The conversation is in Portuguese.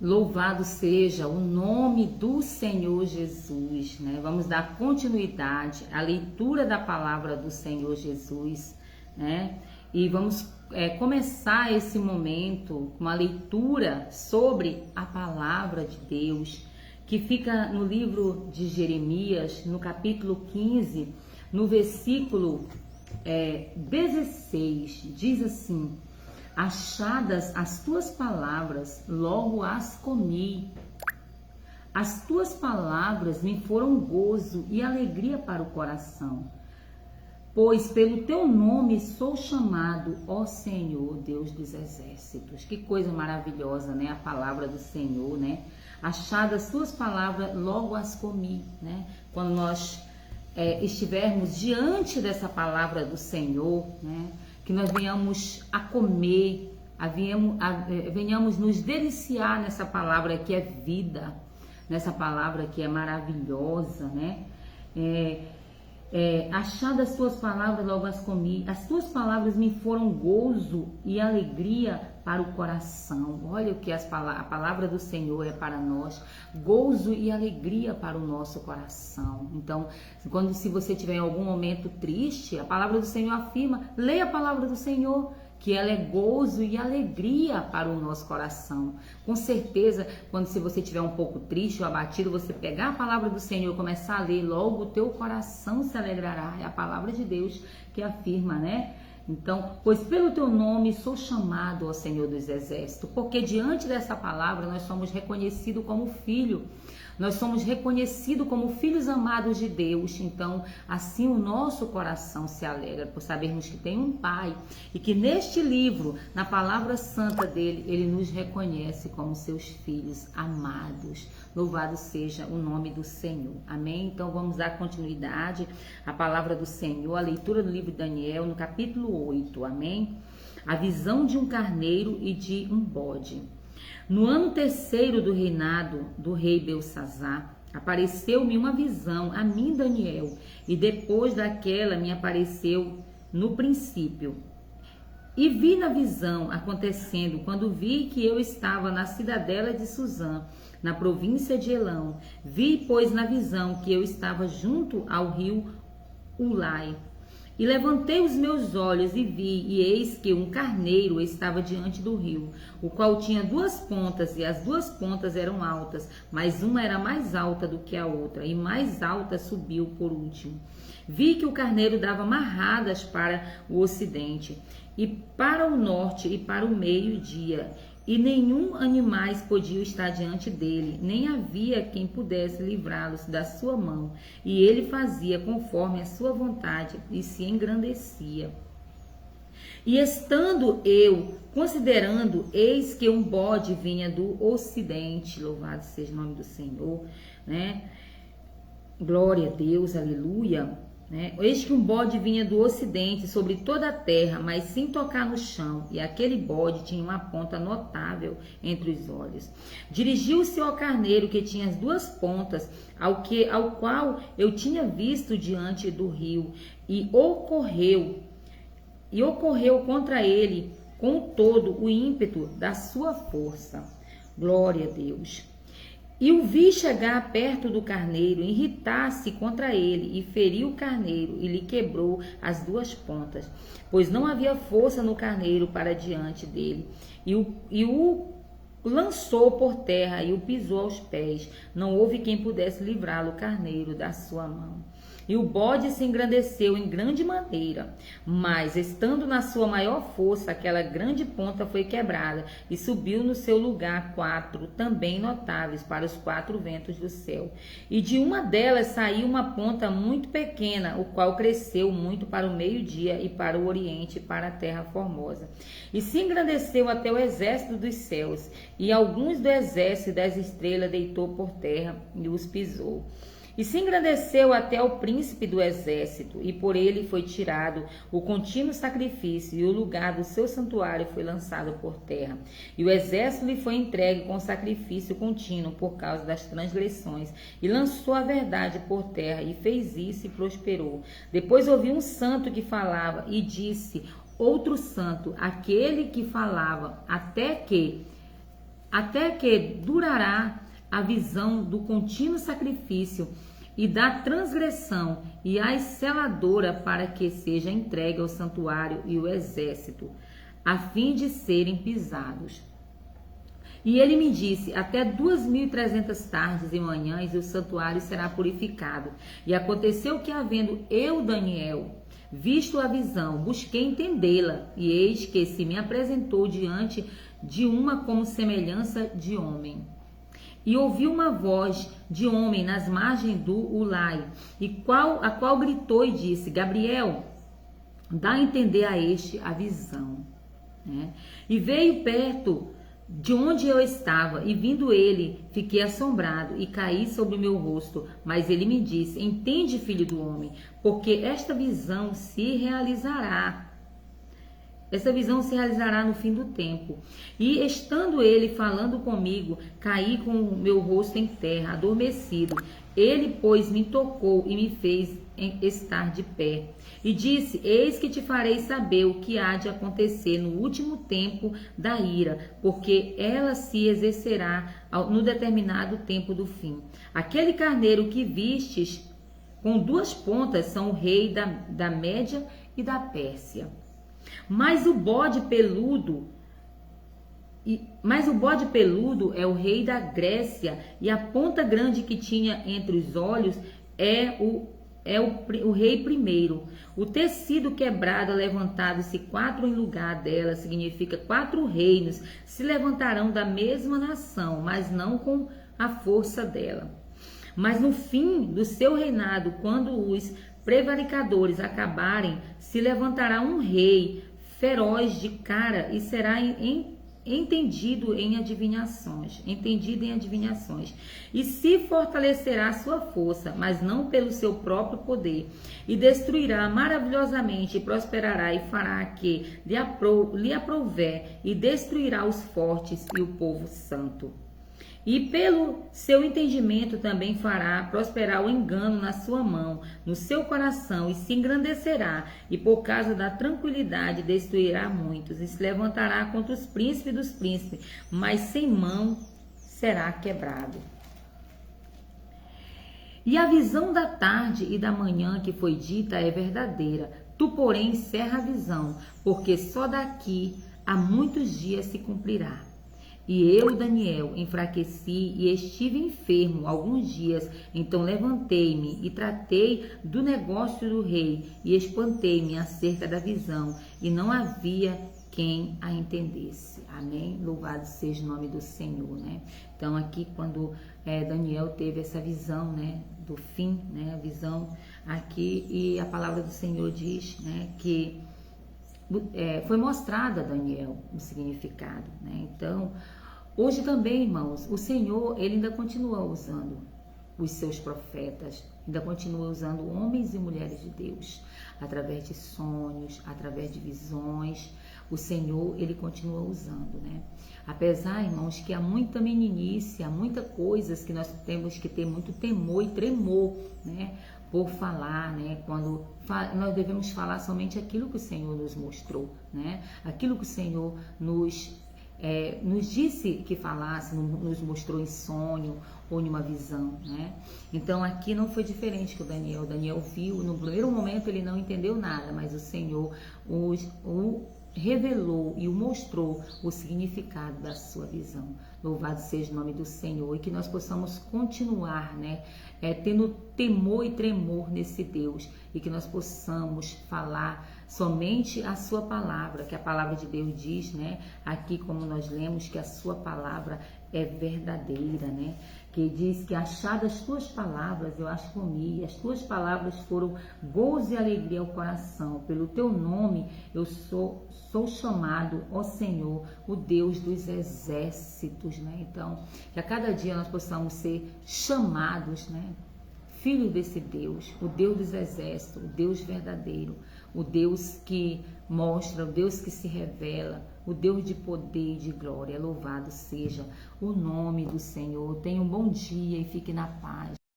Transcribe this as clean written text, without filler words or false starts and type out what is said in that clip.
Louvado seja o nome do Senhor Jesus, né? Vamos dar continuidade à leitura da palavra do Senhor Jesus, né? E vamos começar esse momento com uma leitura sobre a palavra de Deus, que fica no livro de Jeremias, no capítulo 15, no versículo 16, diz assim: achadas as tuas palavras, logo as comi. As tuas palavras me foram gozo e alegria para o coração. Pois pelo teu nome sou chamado, ó Senhor, Deus dos exércitos. Que coisa maravilhosa, né? A palavra do Senhor, né? Achadas as tuas palavras, logo as comi, né? Quando nós estivermos diante dessa palavra do Senhor, né? Que nós venhamos a comer, venhamos nos deliciar nessa palavra que é vida, nessa palavra que é maravilhosa, né? Achado as tuas palavras, logo as comi. As tuas palavras me foram gozo e alegria para o coração. Olha o que a palavra do Senhor é para nós, gozo e alegria para o nosso coração. Então, se você tiver em algum momento triste, a palavra do Senhor afirma, leia a palavra do Senhor, que ela é gozo e alegria para o nosso coração. Com certeza, se você estiver um pouco triste ou abatido, você pegar a palavra do Senhor e começar a ler, logo o teu coração se alegrará. É a palavra de Deus que afirma, né? Então, pois pelo teu nome sou chamado, ó Senhor dos exércitos, porque diante dessa palavra nós somos reconhecidos como filho. Nós somos reconhecidos como filhos amados de Deus. Então, assim o nosso coração se alegra por sabermos que tem um Pai e que neste livro, na palavra santa dele, ele nos reconhece como seus filhos amados. Louvado seja o nome do Senhor. Amém? Então, vamos dar continuidade à palavra do Senhor, a leitura do livro de Daniel, no capítulo 8. Amém? A visão de um carneiro e de um bode. No ano terceiro do reinado do rei Belsassar, apareceu-me uma visão, a mim, Daniel, e depois daquela me apareceu no princípio. E vi na visão acontecendo, quando vi que eu estava na cidadela de Suzã, na província de Elão. Vi, pois, na visão que eu estava junto ao rio Ulai. E levantei os meus olhos e vi, e eis que um carneiro estava diante do rio, o qual tinha duas pontas, e as duas pontas eram altas, mas uma era mais alta do que a outra, e mais alta subiu por último. Vi que o carneiro dava marradas para o ocidente, e para o norte, e para o meio-dia, e nenhum animais podia estar diante dele, nem havia quem pudesse livrá-los da sua mão, e ele fazia conforme a sua vontade e se engrandecia. E estando eu considerando, eis que um bode vinha do ocidente, louvado seja o nome do Senhor, né? Glória a Deus, aleluia. Eis que um bode vinha do ocidente sobre toda a terra, mas sem tocar no chão, e aquele bode tinha uma ponta notável entre os olhos. Dirigiu-se ao carneiro que tinha as duas pontas, ao qual eu tinha visto diante do rio, e ocorreu contra ele com todo o ímpeto da sua força. Glória a Deus. E o vi chegar perto do carneiro, irritar-se contra ele, e feriu o carneiro, e lhe quebrou as duas pontas, pois não havia força no carneiro para diante dele. E o lançou por terra, e o pisou aos pés. Não houve quem pudesse livrá-lo, o carneiro, da sua mão. E o bode se engrandeceu em grande maneira, mas, estando na sua maior força, aquela grande ponta foi quebrada, e subiu no seu lugar 4, também notáveis, para os 4 ventos do céu. E de uma delas saiu uma ponta muito pequena, o qual cresceu muito para o meio-dia, e para o oriente, e para a terra formosa. E se engrandeceu até o exército dos céus, e alguns do exército das estrelas deitou por terra, e os pisou. E se engrandeceu até o príncipe do exército, e por ele foi tirado o contínuo sacrifício, e o lugar do seu santuário foi lançado por terra. E o exército lhe foi entregue com sacrifício contínuo por causa das transgressões, e lançou a verdade por terra, e fez isso e prosperou. Depois ouvi um santo que falava, e disse outro santo, aquele que falava, até que até que durará a visão do contínuo sacrifício e da transgressão e a seladora, para que seja entregue ao santuário e o exército, a fim de serem pisados. E ele me disse, até 2.300 tardes e manhãs o santuário será purificado. E aconteceu que, havendo eu, Daniel, visto a visão, busquei entendê-la, e eis que se me apresentou diante de uma como semelhança de homem. E ouvi uma voz de homem nas margens do Ulai, a qual gritou e disse, Gabriel, dá a entender a este a visão. E veio perto de onde eu estava, e vindo ele, fiquei assombrado e caí sobre o meu rosto. Mas ele me disse, entende, filho do homem, porque esta visão se realizará. Essa visão se realizará no fim do tempo. E estando ele falando comigo, caí com o meu rosto em terra, adormecido. Ele, pois, me tocou e me fez estar de pé. E disse, eis que te farei saber o que há de acontecer no último tempo da ira, porque ela se exercerá no determinado tempo do fim. Aquele carneiro que vistes com 2 pontas são o rei da Média e da Pérsia. Mas o bode peludo é o rei da Grécia, e a ponta grande que tinha entre os olhos é o rei primeiro. O tecido quebrado, levantado-se 4 em lugar dela, significa 4 reinos se levantarão da mesma nação, mas não com a força dela. Mas no fim do seu reinado, quando os prevaricadores acabarem, se levantará um rei feroz de cara e será entendido em adivinhações, e se fortalecerá sua força, mas não pelo seu próprio poder, e destruirá maravilhosamente, e prosperará, e fará que lhe aprouver, e destruirá os fortes e o povo santo. E pelo seu entendimento também fará prosperar o engano na sua mão, no seu coração, e se engrandecerá, e por causa da tranquilidade destruirá muitos, e se levantará contra os príncipes dos príncipes, mas sem mão será quebrado. E a visão da tarde e da manhã que foi dita é verdadeira. Tu, porém, encerra a visão, porque só daqui a muitos dias se cumprirá. E eu, Daniel, enfraqueci e estive enfermo alguns dias. Então levantei-me e tratei do negócio do rei e espantei-me acerca da visão, e não havia quem a entendesse. Amém? Louvado seja o nome do Senhor, né? Então aqui quando Daniel teve essa visão, né, do fim, né, a visão aqui, e a palavra do Senhor diz, né, que foi mostrado a Daniel o significado, né? Então, hoje também, irmãos, o Senhor, ele ainda continua usando os seus profetas, ainda continua usando homens e mulheres de Deus, através de sonhos, através de visões. O Senhor, ele continua usando, né? Apesar, irmãos, que há muita meninice, há muitas coisas que nós temos que ter muito temor e tremor, né, por falar, né? Quando nós devemos falar somente aquilo que o Senhor nos mostrou, né? Aquilo que o Senhor nos disse que falasse, nos mostrou em sonho ou em uma visão, né? Então aqui não foi diferente que o Daniel viu. No primeiro momento ele não entendeu nada, mas o Senhor o revelou e o mostrou o significado da sua visão. Louvado seja o nome do Senhor, e que nós possamos continuar, né, tendo temor e tremor nesse Deus, e que nós possamos falar somente a sua palavra, que a palavra de Deus diz, né, aqui como nós lemos, que a sua palavra é verdadeira, né, que diz que achadas as tuas palavras eu as comi, as tuas palavras foram gozo e alegria ao coração, pelo teu nome eu sou chamado, ó Senhor, o Deus dos exércitos, né? Então, que a cada dia nós possamos ser chamados, né, filhos desse Deus, o Deus dos exércitos, o Deus verdadeiro, o Deus que mostra, o Deus que se revela, o Deus de poder e de glória. Louvado seja o nome do Senhor. Tenha um bom dia e fique na paz.